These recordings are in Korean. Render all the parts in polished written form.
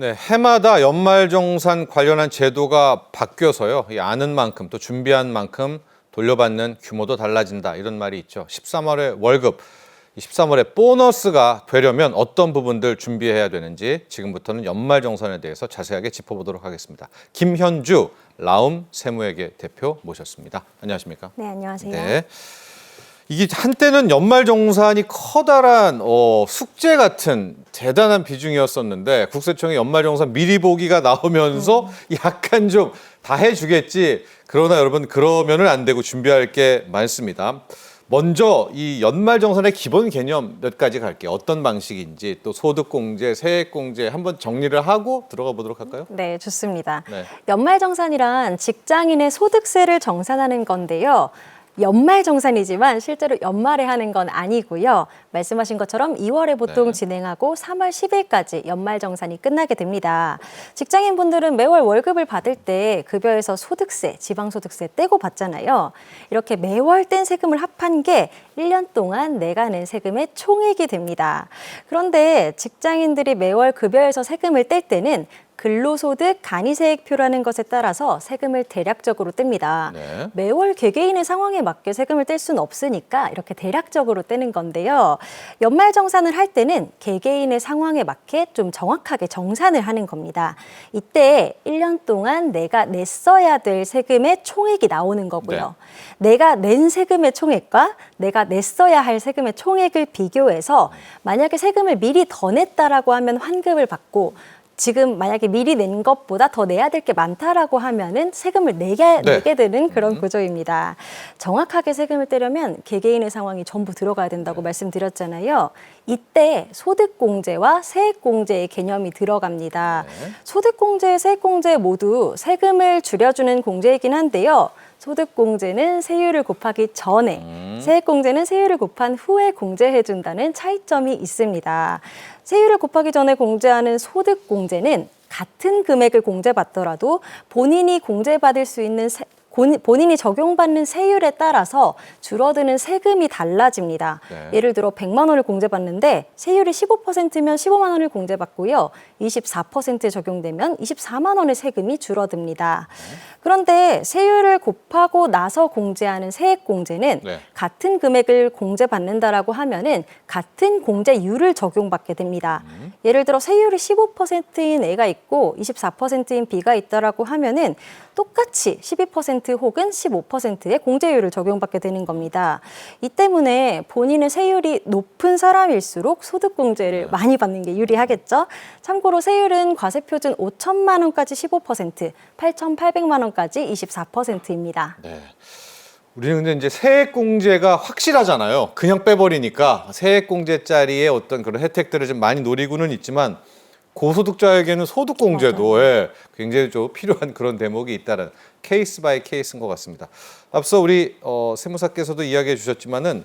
네, 해마다 연말정산 관련한 제도가 바뀌어서요. 이 아는 만큼 또 준비한 만큼 돌려받는 규모도 달라진다. 이런 말이 있죠. 13월에 월급, 13월에 보너스가 되려면 어떤 부분들 준비해야 되는지 지금부터는 연말정산에 대해서 자세하게 짚어보도록 하겠습니다. 김현주 라움 세무회계 대표 모셨습니다. 안녕하십니까? 네, 안녕하세요. 네. 이게 한때는 연말정산이 커다란 숙제 같은 대단한 비중이었었는데 국세청의 연말정산 미리 보기가 나오면서 약간 좀 다 해주겠지. 그러나 여러분 그러면은 안 되고 준비할 게 많습니다. 먼저 이 연말정산의 기본 개념 몇 가지 갈게요. 어떤 방식인지 또 소득공제, 세액공제 한번 정리를 하고 들어가 보도록 할까요? 네, 좋습니다. 네. 연말정산이란 직장인의 소득세를 정산하는 건데요. 연말정산이지만 실제로 연말에 하는 건 아니고요. 말씀하신 것처럼 2월에 보통 진행하고 3월 10일까지 연말정산이 끝나게 됩니다. 직장인분들은 매월 월급을 받을 때 급여에서 소득세, 지방소득세 떼고 받잖아요. 이렇게 매월 뗀 세금을 합한 게 1년 동안 내가 낸 세금의 총액이 됩니다. 그런데 직장인들이 매월 급여에서 세금을 뗄 때는 근로소득 간이세액표라는 것에 따라서 세금을 대략적으로 뗍니다. 네. 매월 개개인의 상황에 맞게 세금을 뗄 수는 없으니까 이렇게 대략적으로 떼는 건데요. 연말정산을 할 때는 개개인의 상황에 맞게 좀 정확하게 정산을 하는 겁니다. 이때 1년 동안 내가 냈어야 될 세금의 총액이 나오는 거고요. 내가 낸 세금의 총액과 내가 냈어야 할 세금의 총액을 비교해서 만약에 세금을 미리 더 냈다라고 하면 환급을 받고 지금 만약에 미리 낸 것보다 더 내야 될 게 많다라고 하면은 세금을 내게 되는 그런 구조입니다. 정확하게 세금을 떼려면 개개인의 상황이 전부 들어가야 된다고 말씀드렸잖아요. 이때 소득공제와 세액공제의 개념이 들어갑니다. 소득공제, 세액공제 모두 세금을 줄여주는 공제이긴 한데요. 소득공제는 세율을 곱하기 전에, 세액공제는 세율을 곱한 후에 공제해준다는 차이점이 있습니다. 세율을 곱하기 전에 공제하는 소득공제는 같은 금액을 공제받더라도 본인이 공제받을 수 있는 본인이 적용받는 세율에 따라서 줄어드는 세금이 달라집니다. 예를 들어 100만 원을 공제받는데 세율이 15%면 15만 원을 공제받고요. 24% 적용되면 24만 원의 세금이 줄어듭니다. 그런데 세율을 곱하고 나서 공제하는 세액공제는 같은 금액을 공제받는다라고 하면은 같은 공제율을 적용받게 됩니다. 예를 들어 세율이 15%인 A가 있고 24%인 B가 있다라고 하면은 똑같이 12% 혹은 15%의 공제율을 적용받게 되는 겁니다. 이 때문에 본인의 세율이 높은 사람일수록 소득공제를 많이 받는 게 유리하겠죠. 참고로 세율은 과세표준 5천만 원까지 15%, 8,800만 원까지 24%입니다. 네. 우리는 근데 이제 세액공제가 확실하잖아요. 그냥 빼버리니까 세액공제짜리의 어떤 그런 혜택들을 좀 많이 노리고는 있지만 고소득자에게는 소득공제도 굉장히 좀 필요한 그런 대목이 있다는 케이스 바이 케이스인 것 같습니다. 앞서 우리 세무사께서도 이야기해 주셨지만은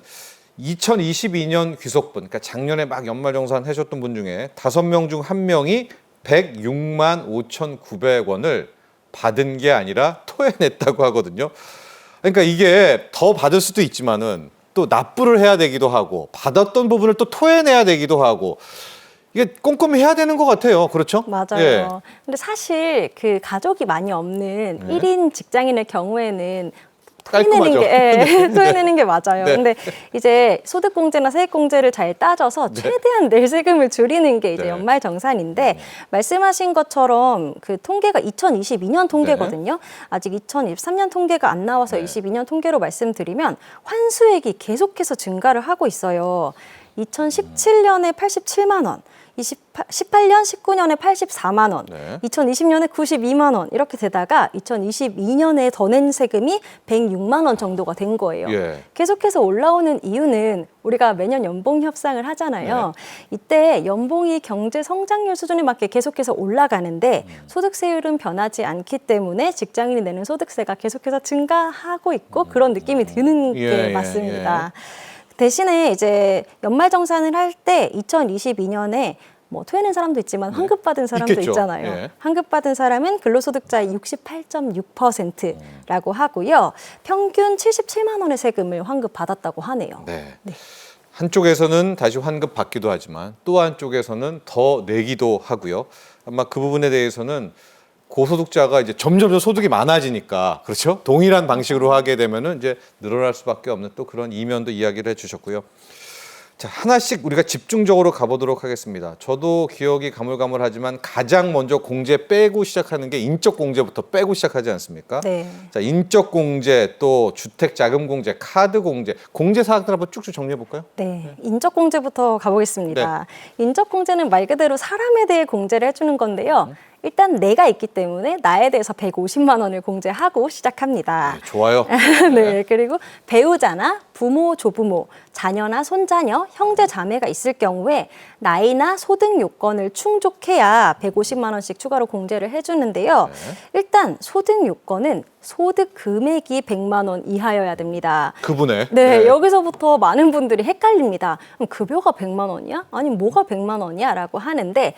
2022년 귀속분, 그러니까 작년에 막 연말정산 하셨던 분 중에 5명 중 1명이 106만 5,900원을 받은 게 아니라 토해냈다고 하거든요. 그러니까 이게 더 받을 수도 있지만은 또 납부를 해야 되기도 하고 받았던 부분을 또 토해내야 되기도 하고 이게 꼼꼼히 해야 되는 것 같아요. 그렇죠? 맞아요. 근데 사실 그 가족이 많이 없는 1인 직장인의 경우에는 토해내는 게 맞아요. 근데 이제 소득공제나 세액공제를 잘 따져서 최대한 낼 세금을 줄이는 게 이제 연말정산인데 말씀하신 것처럼 그 통계가 2022년 통계거든요. 아직 2023년 통계가 안 나와서 22년 통계로 말씀드리면 환수액이 계속해서 증가를 하고 있어요. 2017년에 87만 원, 18년, 19년에 84만 원, 2020년에 92만 원 이렇게 되다가 2022년에 더 낸 세금이 106만 원 정도가 된 거예요. 계속해서 올라오는 이유는 우리가 매년 연봉 협상을 하잖아요. 이때 연봉이 경제 성장률 수준에 맞게 계속해서 올라가는데 소득세율은 변하지 않기 때문에 직장인이 내는 소득세가 계속해서 증가하고 있고 그런 느낌이 드는 게 맞습니다. 대신에 이제 연말정산을 할 때 2022년에 뭐 토해낸 사람도 있지만 환급받은 사람도 있잖아요. 환급받은 사람은 근로소득자의 68.6%라고 하고요. 평균 77만 원의 세금을 환급받았다고 하네요. 한쪽에서는 다시 환급 받기도 하지만 또 한쪽에서는 더 내기도 하고요. 아마 그 부분에 대해서는 고소득자가 이제 점점 더 소득이 많아지니까 그렇죠? 동일한 방식으로 하게 되면은 이제 늘어날 수밖에 없는 또 그런 이면도 이야기를 해주셨고요. 자, 하나씩 우리가 집중적으로 가보도록 하겠습니다. 저도 기억이 가물가물하지만 가장 먼저 공제 빼고 시작하는 게 인적 공제부터 빼고 시작하지 않습니까? 네. 자, 인적 공제, 또 주택 자금 공제, 카드 공제, 공제 사항들 한번 쭉쭉 정리해 볼까요? 네, 인적공제부터 가보겠습니다. 인적공제는 말 그대로 사람에 대해 공제를 해주는 건데요. 일단 내가 있기 때문에 나에 대해서 150만 원을 공제하고 시작합니다. 네, 좋아요. 네, 그리고 배우자나 부모, 조부모, 자녀나 손자녀, 형제, 자매가 있을 경우에 나이나 소득 요건을 충족해야 150만 원씩 추가로 공제를 해주는데요. 일단 소득 요건은 소득 금액이 100만 원 이하여야 됩니다. 그분의. 네, 여기서부터 많은 분들이 헷갈립니다. 그럼 급여가 100만 원이야? 아니, 뭐가 100만 원이야? 라고 하는데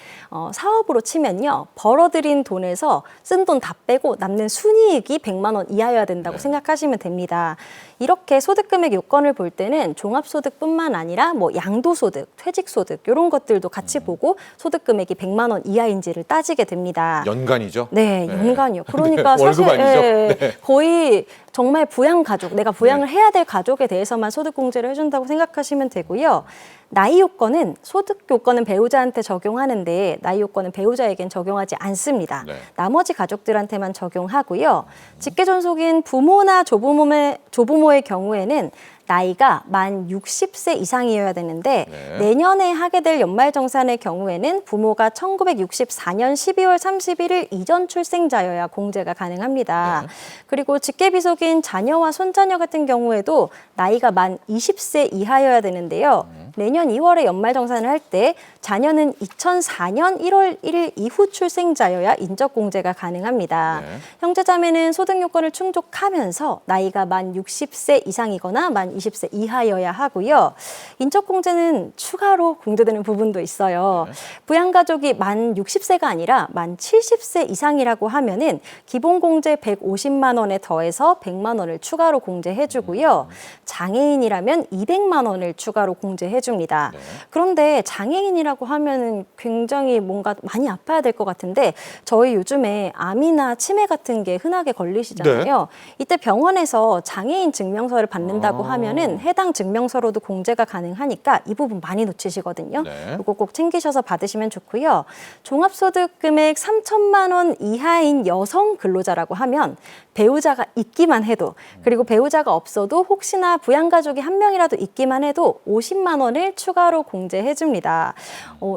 사업으로 치면요. 벌어들인 돈에서 쓴 돈 다 빼고 남는 순이익이 100만 원 이하여야 된다고 생각하시면 됩니다. 이렇게 소득 금액 요건을 볼 때는 종합소득뿐만 아니라 뭐 양도소득, 퇴직소득 이런 것들도 같이 보고 소득 금액이 100만 원 이하인지를 따지게 됩니다. 연간이죠? 네, 연간이요. 그러니까 네, 월급 사실 아니죠? 네. 거의 정말 부양 가족, 내가 부양을 해야 될 가족에 대해서만 소득 공제를 해준다고 생각하시면 되고요. 나이 요건은 소득 요건은 배우자한테 적용하는데 나이 요건은 배우자에겐 적용하지 않습니다. 네. 나머지 가족들한테만 적용하고요. 직계 존속인 부모나 조부모의 경우에는 나이가 만 60세 이상이어야 되는데 네. 내년에 하게 될 연말정산의 경우에는 부모가 1964년 12월 31일 이전 출생자여야 공제가 가능합니다. 네. 그리고 직계비속인 자녀와 손자녀 같은 경우에도 나이가 만 20세 이하여야 되는데요. 내년 2월에 연말정산을 할 때 자녀는 2004년 1월 1일 이후 출생자여야 인적공제가 가능합니다. 네. 형제자매는 소득 요건을 충족하면서 나이가 만 60세 이상이거나 만 20세 이하여야 하고요. 인적공제는 추가로 공제되는 부분도 있어요. 부양가족이 만 60세가 아니라 만 70세 이상이라고 하면은 기본공제 150만 원에 더해서 100만 원을 추가로 공제해주고요. 장애인이라면 200만 원을 추가로 공제해줍니다. 그런데 장애인이라고 하면은 굉장히 뭔가 많이 아파야 될 것 같은데 저희 요즘에 암이나 치매 같은 게 흔하게 걸리시잖아요. 이때 병원에서 장애인 증명서를 받는다고 하면은 해당 증명서로도 공제가 가능하니까 이 부분 많이 놓치시거든요. 네. 이거 꼭 챙기셔서 받으시면 좋고요. 종합소득 금액 3천만 원 이하인 여성 근로자라고 하면 배우자가 있기만 해도 그리고 배우자가 없어도 혹시나 부양가족이 한 명이라도 있기만 해도 50만 원을 추가로 공제해 줍니다.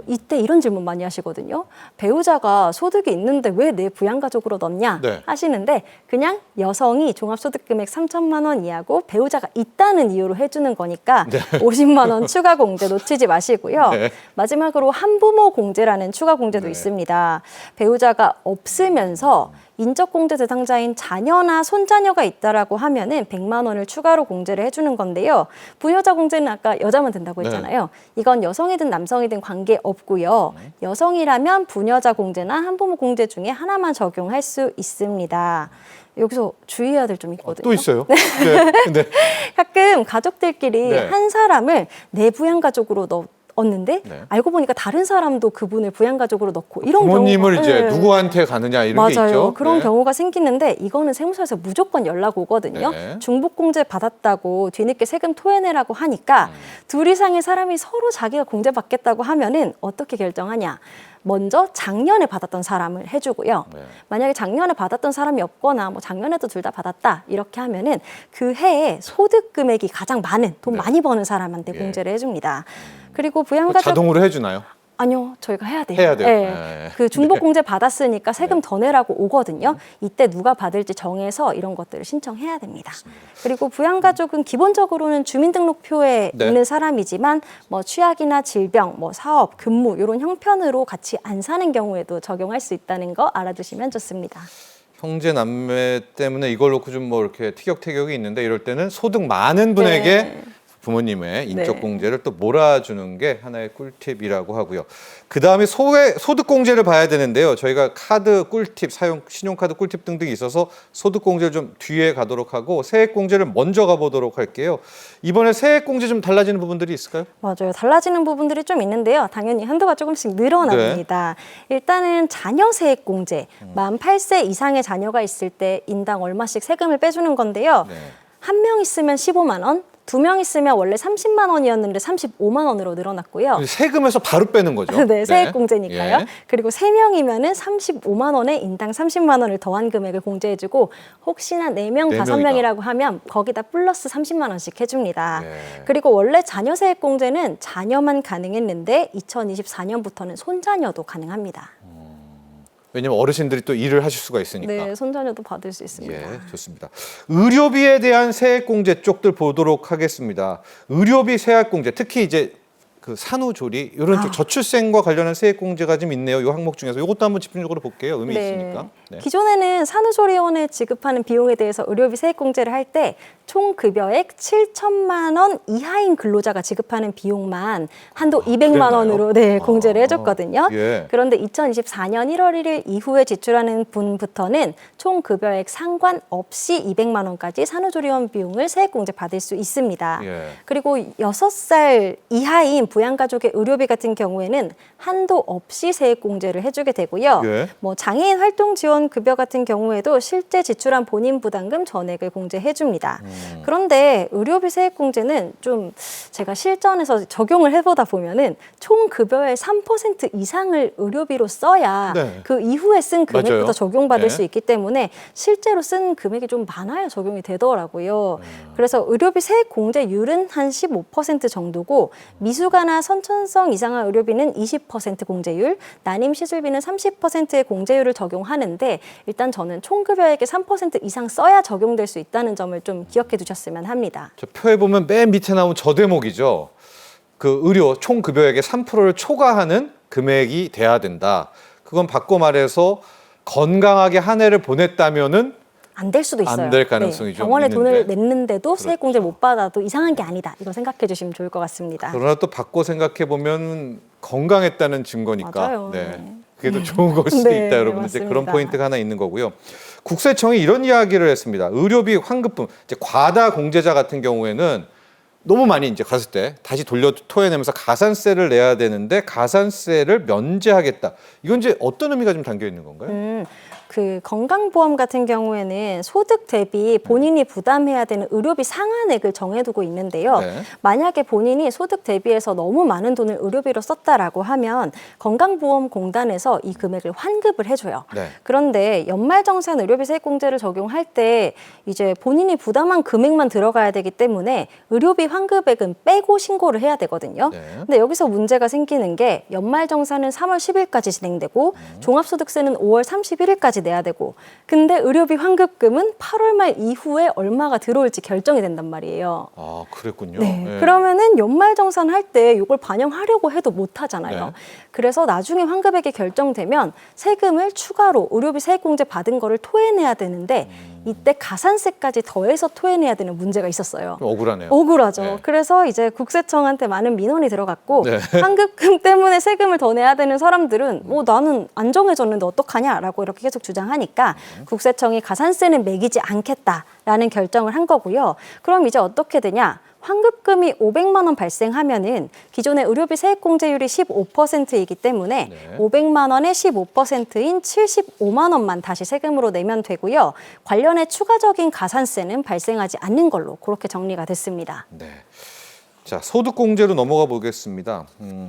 이때 이런 질문 많이 하시거든요. 배우자가 소득이 있는데 왜 내 부양가족으로 넣냐 네. 하시는데 그냥 여성이 종합소득 금액 3천만 원 이하고 배우자가 있다는 이유로 해주는 거니까 50만 원 추가 공제 놓치지 마시고요. 네. 마지막으로 한부모 공제라는 추가 공제도 네. 있습니다. 배우자가 없으면서 인적공제 대상자인 자녀나 손자녀가 있다라고 하면은 100만 원을 추가로 공제를 해주는 건데요. 부여자 공제는 아까 여자만 된다고 했잖아요. 이건 여성이든 남성이든 관계 없고요. 여성이라면 부녀자 공제나 한부모 공제 중에 하나만 적용할 수 있습니다. 여기서 주의해야 될 점이 있거든요. 또 있어요? 네. 네. 가끔 가족들끼리 네. 한 사람을 내 부양가족으로 넣었는데 네. 알고 보니까 다른 사람도 그분을 부양가족으로 넣고 이런 부모님을 경우가 이제 네. 누구한테 가느냐 이런 게 맞아요. 있죠. 그런 네. 경우가 생기는데 이거는 세무서에서 무조건 연락 오거든요. 네. 중복공제 받았다고 뒤늦게 세금 토해내라고 하니까 둘 이상의 사람이 서로 자기가 공제받겠다고 하면은 어떻게 결정하냐. 먼저 작년에 받았던 사람을 해주고요. 네. 만약에 작년에 받았던 사람이 없거나 뭐 작년에도 둘 다 받았다 이렇게 하면은 그 해에 소득 금액이 가장 많은 돈 네. 많이 버는 사람한테 예. 공제를 해줍니다. 그리고 부양가족 자동으로 해주나요? 아니요, 저희가 해야 돼요. 해야 돼요? 네. 네. 그 중복공제 받았으니까 세금 더 내라고 오거든요. 이때 누가 받을지 정해서 이런 것들을 신청해야 됩니다. 그리고 부양가족은 기본적으로는 주민등록표에 네. 있는 사람이지만 뭐 취약이나 질병, 뭐 사업, 근무 이런 형편으로 같이 안 사는 경우에도 적용할 수 있다는 거 알아두시면 좋습니다. 형제 남매 때문에 이걸 놓고 좀 뭐 이렇게 티격태격이 있는데 이럴 때는 소득 많은 분에게 네. 부모님의 인적 네. 공제를 또 몰아주는 게 하나의 꿀팁이라고 하고요. 그 다음에 소득 공제를 봐야 되는데요. 저희가 카드 꿀팁, 신용카드 꿀팁 등등이 있어서 소득 공제를 좀 뒤에 가도록 하고 세액 공제를 먼저 가보도록 할게요. 이번에 세액 공제 좀 달라지는 부분들이 있을까요? 맞아요. 달라지는 부분들이 좀 있는데요. 당연히 한도가 조금씩 늘어납니다. 일단은 자녀 세액 공제. 만 8세 이상의 자녀가 있을 때 인당 얼마씩 세금을 빼주는 건데요. 네. 한 명 있으면 15만 원, 2명 있으면 원래 30만 원이었는데 35만 원으로 늘어났고요. 세금에서 바로 빼는 거죠. 네, 세액 공제니까요. 예. 그리고 3명이면은 35만 원에 인당 30만 원을 더한 금액을 공제해주고 혹시나 4명, 네 5명이라고 하면 거기다 플러스 30만 원씩 해줍니다. 예. 그리고 원래 자녀 세액 공제는 자녀만 가능했는데 2024년부터는 손자녀도 가능합니다. 왜냐면 어르신들이 또 일을 하실 수가 있으니까. 네, 손자녀도 받을 수 있습니다. 예, 좋습니다. 의료비에 대한 세액 공제 쪽들 보도록 하겠습니다. 의료비 세액 공제, 특히 이제 그 산후조리 이런 쪽 저출생과 관련한 세액 공제가 좀 있네요. 이 항목 중에서 이것도 한번 집중적으로 볼게요. 의미 있으니까. 네. 기존에는 산후조리원에 지급하는 비용에 대해서 의료비 세액 공제를 할 때 총 급여액 7천만 원 이하인 근로자가 지급하는 비용만 한도 200만 그랬나요? 원으로 공제를 해줬거든요. 예. 그런데 2024년 1월 1일 이후에 지출하는 분부터는 총 급여액 상관없이 200만 원까지 산후조리원 비용을 세액 공제 받을 수 있습니다. 예. 그리고 6살 이하인 부양가족의 의료비 같은 경우에는 한도 없이 세액 공제를 해주게 되고요. 예. 뭐 장애인 활동 지원 급여 같은 경우에도 실제 지출한 본인 부담금 전액을 공제해줍니다. 그런데 의료비 세액 공제는 좀 제가 실전에서 적용을 해보다 보면은 총 급여의 3% 이상을 의료비로 써야 네. 그 이후에 쓴 금액부터 맞아요. 적용받을 네. 수 있기 때문에 실제로 쓴 금액이 좀 많아야 적용이 되더라고요. 그래서 의료비 세액 공제율은 한 15% 정도고 미수가나 선천성 이상한 의료비는 20% 공제율, 난임 시술비는 30%의 공제율을 적용하는데 일단 저는 총 급여액의 3% 이상 써야 적용될 수 있다는 점을 좀 기억해 두셨으면 합니다. 저 표에 보면 맨 밑에 나온 저 대목이죠. 그 의료 총 급여액의 3%를 초과하는 금액이 돼야 된다. 그건 바꿔 말해서 건강하게 한 해를 보냈다면은 안 될 수도 있어요. 안될 가능성이 좀 병원에 있는데. 돈을 냈는데도 세액 공제를 못 받아도 이상한 게 아니다. 이거 생각해 주시면 좋을 것 같습니다. 그러나 또 바꿔 생각해 보면 건강했다는 증거니까. 맞아요. 네. 그게 더 좋은 걸 수도 네, 있다, 여러분. 이제 맞습니다. 그런 포인트가 하나 있는 거고요. 국세청이 이런 이야기를 했습니다. 의료비 환급분, 이제 과다 공제자 같은 경우에는 너무 많이 이제 갔을 때 다시 돌려 토해내면서 가산세를 내야 되는데 가산세를 면제하겠다. 이건 이제 어떤 의미가 좀 담겨 있는 건가요? 그 건강보험 같은 경우에는 소득 대비 본인이 부담해야 되는 의료비 상한액을 정해두고 있는데요. 네. 만약에 본인이 소득 대비해서 너무 많은 돈을 의료비로 썼다라고 하면 건강보험공단에서 이 금액을 환급을 해줘요. 네. 그런데 연말정산 의료비 세액공제를 적용할 때 이제 본인이 부담한 금액만 들어가야 되기 때문에 의료비 환급액은 빼고 신고를 해야 되거든요. 네. 근데 여기서 문제가 생기는 게 연말정산은 3월 10일까지 진행되고 종합소득세는 5월 31일까지 내야 되고 근데 의료비 환급금은 8월 말 이후에 얼마가 들어올지 결정이 된단 말이에요. 아, 그랬군요. 네. 네. 그러면은 연말정산 할 때 이걸 반영하려고 해도 못 하잖아요. 네. 그래서 나중에 환급액이 결정되면 세금을 추가로 의료비 세액공제 받은 거를 토해내야 되는데 이때 가산세까지 더해서 토해내야 되는 문제가 있었어요. 좀 억울하네요. 억울하죠. 네. 그래서 이제 국세청한테 많은 민원이 들어갔고 네. 환급금 때문에 세금을 더 내야 되는 사람들은 나는 안 정해졌는데 어떡하냐라고 이렇게 계속 주장하니까 국세청이 가산세는 매기지 않겠다라는 결정을 한 거고요. 그럼 이제 어떻게 되냐? 환급금이 500만 원 발생하면은 기존의 의료비 세액 공제율이 15%이기 때문에 네. 500만 원의 15%인 75만 원만 다시 세금으로 내면 되고요. 관련해 추가적인 가산세는 발생하지 않는 걸로 그렇게 정리가 됐습니다. 네. 자, 소득공제로 넘어가 보겠습니다.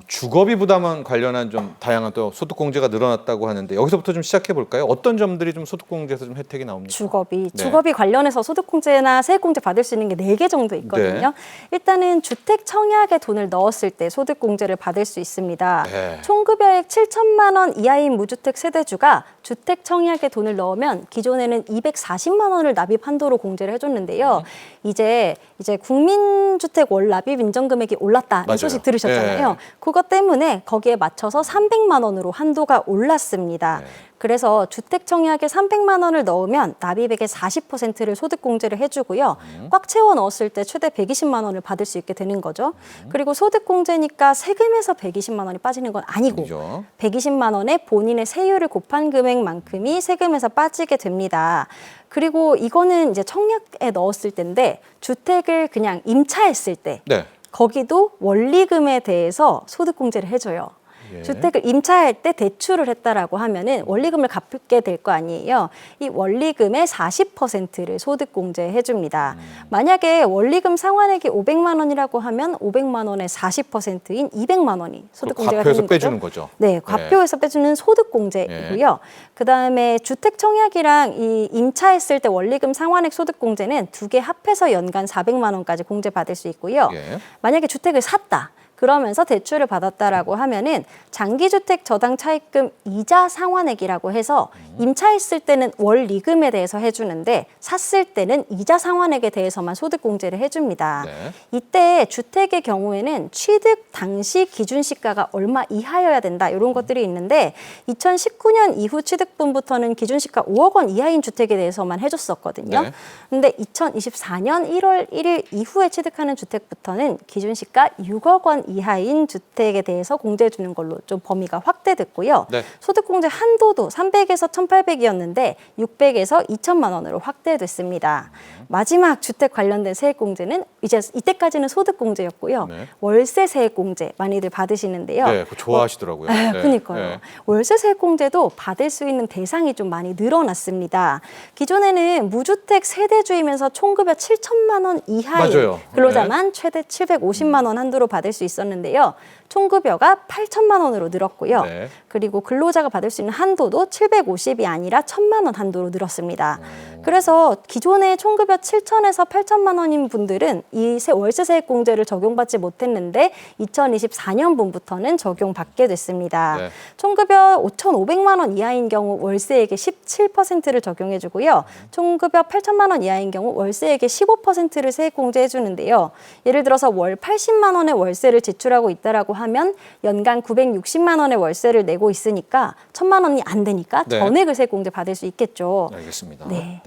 주거비 부담원 관련한 좀 다양한 또 소득공제가 늘어났다고 하는데 여기서부터 좀 시작해 볼까요? 어떤 점들이 좀 소득공제에서 좀 혜택이 나옵니까? 주거비. 네. 주거비 관련해서 소득공제나 세액공제 받을 수 있는 게 4개 정도 있거든요. 네. 일단은 주택 청약에 돈을 넣었을 때 소득공제를 받을 수 있습니다. 네. 총급여액 7천만 원 이하인 무주택 세대주가 주택 청약에 돈을 넣으면 기존에는 240만 원을 납입 한도로 공제를 해줬는데요. 이제 국민주택 월 납입 인정 금액이 올랐다 이 맞아요. 소식 들으셨잖아요. 예. 그것 때문에 거기에 맞춰서 300만 원으로 한도가 올랐습니다. 네. 그래서 주택 청약에 300만 원을 넣으면 납입액의 40%를 소득 공제를 해주고요. 꽉 채워 넣었을 때 최대 120만 원을 받을 수 있게 되는 거죠. 그리고 소득 공제니까 세금에서 120만 원이 빠지는 건 아니고 아니죠. 120만 원에 본인의 세율을 곱한 금액만큼이 세금에서 빠지게 됩니다. 그리고 이거는 이제 청약에 넣었을 때인데 주택을 그냥 임차했을 때 네. 거기도 원리금에 대해서 소득 공제를 해줘요. 예. 주택을 임차할 때 대출을 했다라고 하면은 원리금을 갚게 될 거 아니에요. 이 원리금의 40%를 소득 공제해 줍니다. 만약에 원리금 상환액이 500만 원이라고 하면 500만 원의 40%인 200만 원이 소득 공제가 과표에서 되는 빼주는 거죠. 거죠. 네, 과표에서 빼주는 소득 공제이고요. 그다음에 주택 청약이랑 이 임차했을 때 원리금 상환액 소득 공제는 두 개 합해서 연간 400만 원까지 공제 받을 수 있고요. 예. 만약에 주택을 샀다. 그러면서 대출을 받았다라고 하면은 장기주택 저당 차입금 이자 상환액이라고 해서 임차했을 때는 원리금에 대해서 해주는데 샀을 때는 이자 상환액에 대해서만 소득 공제를 해줍니다. 네. 이때 주택의 경우에는 취득 당시 기준 시가가 얼마 이하여야 된다 이런 것들이 있는데 2019년 이후 취득분부터는 기준 시가 5억 원 이하인 주택에 대해서만 해줬었거든요. 네. 근데 2024년 1월 1일 이후에 취득하는 주택부터는 기준 시가 6억 원 이하인 주택에 대해서 공제해 주는 걸로 좀 범위가 확대됐고요. 네. 소득공제 한도도 300에서 1,800이었는데 600에서 2천만 원으로 확대됐습니다. 마지막 주택 관련된 세액공제는 이제 이때까지는 소득공제였고요. 네. 월세 세액공제 많이들 받으시는데요. 네, 그거 좋아하시더라고요. 네. 그러니까요. 네. 월세 세액공제도 받을 수 있는 대상이 좀 많이 늘어났습니다. 기존에는 무주택 세대주이면서 총급여 7천만 원 이하의 맞아요. 근로자만 최대 750만 원 한도로 받을 수 있었는데요. 총급여가 8천만 원으로 늘었고요. 네. 그리고 근로자가 받을 수 있는 한도도 750이 아니라 1,000만 원 한도로 늘었습니다. 그래서 기존에 총급여 7천에서 8천만 원인 분들은 이 월세 세액 공제를 적용받지 못했는데 2024년분부터는 적용받게 됐습니다. 네. 총급여 5,500만 원 이하인 경우 월세액의 17%를 적용해 주고요. 총급여 8천만 원 이하인 경우 월세액의 15%를 세액 공제해 주는데요. 예를 들어서 월 80만 원의 월세를 지출하고 있다라고 하면 연간 960만 원의 월세를 내고 있으니까 1,000만 원이 안 되니까 네. 전액을 세액 공제 받을 수 있겠죠. 알겠습니다. 네.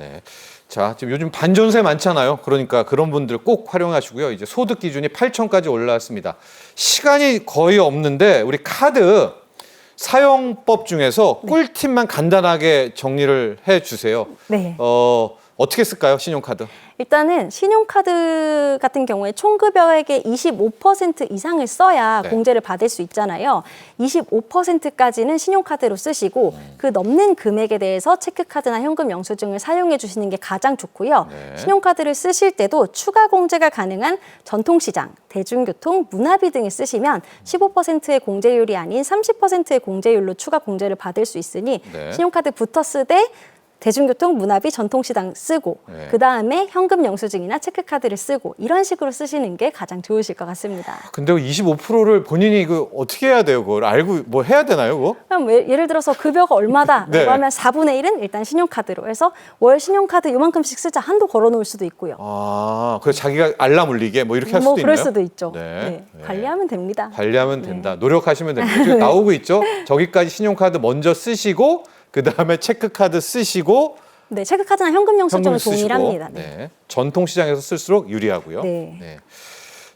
자, 지금 요즘 반전세 많잖아요. 그러니까 그런 분들 꼭 활용하시고요. 이제 소득 기준이 8천까지 올라왔습니다. 시간이 거의 없는데 우리 카드 사용법 중에서 꿀팁만 간단하게 정리를 해 주세요. 네. 어떻게 쓸까요? 신용카드. 일단은 신용카드 같은 경우에 총급여액의 25% 이상을 써야 네. 공제를 받을 수 있잖아요. 25%까지는 신용카드로 쓰시고 그 넘는 금액에 대해서 체크카드나 현금 영수증을 사용해 주시는 게 가장 좋고요. 네. 신용카드를 쓰실 때도 추가 공제가 가능한 전통시장, 대중교통, 문화비 등을 쓰시면 15%의 공제율이 아닌 30%의 공제율로 추가 공제를 받을 수 있으니 네. 신용카드부터 쓰되 대중교통, 문화비, 전통시장 쓰고 네. 그다음에 현금 영수증이나 체크카드를 쓰고 이런 식으로 쓰시는 게 가장 좋으실 것 같습니다. 근데 25%를 본인이 그 어떻게 해야 돼요? 그걸 알고 뭐 해야 되나요? 그거? 그럼 예를 들어서 급여가 얼마다라고 네. 하면 4분의 1은 일단 신용카드로 해서 월 신용카드 요만큼씩 쓰자 한도 걸어놓을 수도 있고요. 아, 그래서 자기가 알람 울리게 뭐 이렇게 할 수도 뭐 그럴 있나요? 수도 있죠. 네. 네. 네. 관리하면 됩니다. 관리하면 된다. 노력하시면 됩니다. 지금 나오고 있죠. 저기까지 신용카드 먼저 쓰시고 그 다음에 체크카드 쓰시고 네, 체크카드나 현금 영수증은 현금 쓰시고 동일합니다. 네. 전통시장에서 쓸수록 유리하고요. 네.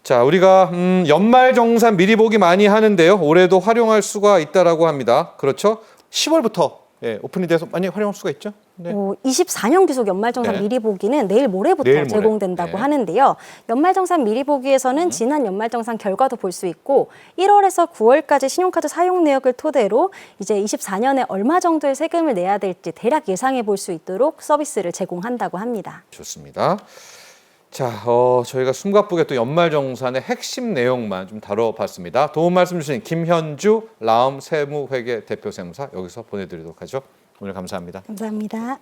자, 우리가 연말정산 미리 보기 많이 하는데요. 올해도 활용할 수가 있다라고 합니다. 그렇죠? 10월부터 오픈이 돼서 많이 활용할 수가 있죠. 네. 24년 귀속 연말정산 네. 미리 보기는 내일 모레부터 내일 모레. 제공된다고 네. 하는데요. 연말정산 미리 보기에서는 지난 연말정산 결과도 볼 수 있고 1월에서 9월까지 신용카드 사용 내역을 토대로 이제 24년에 얼마 정도의 세금을 내야 될지 대략 예상해 볼 수 있도록 서비스를 제공한다고 합니다. 좋습니다. 자, 저희가 숨가쁘게 또 연말정산의 핵심 내용만 좀 다뤄봤습니다. 도움 말씀 주신 김현주 라움 세무회계 대표 세무사 여기서 보내드리도록 하죠. 오늘 감사합니다. 감사합니다.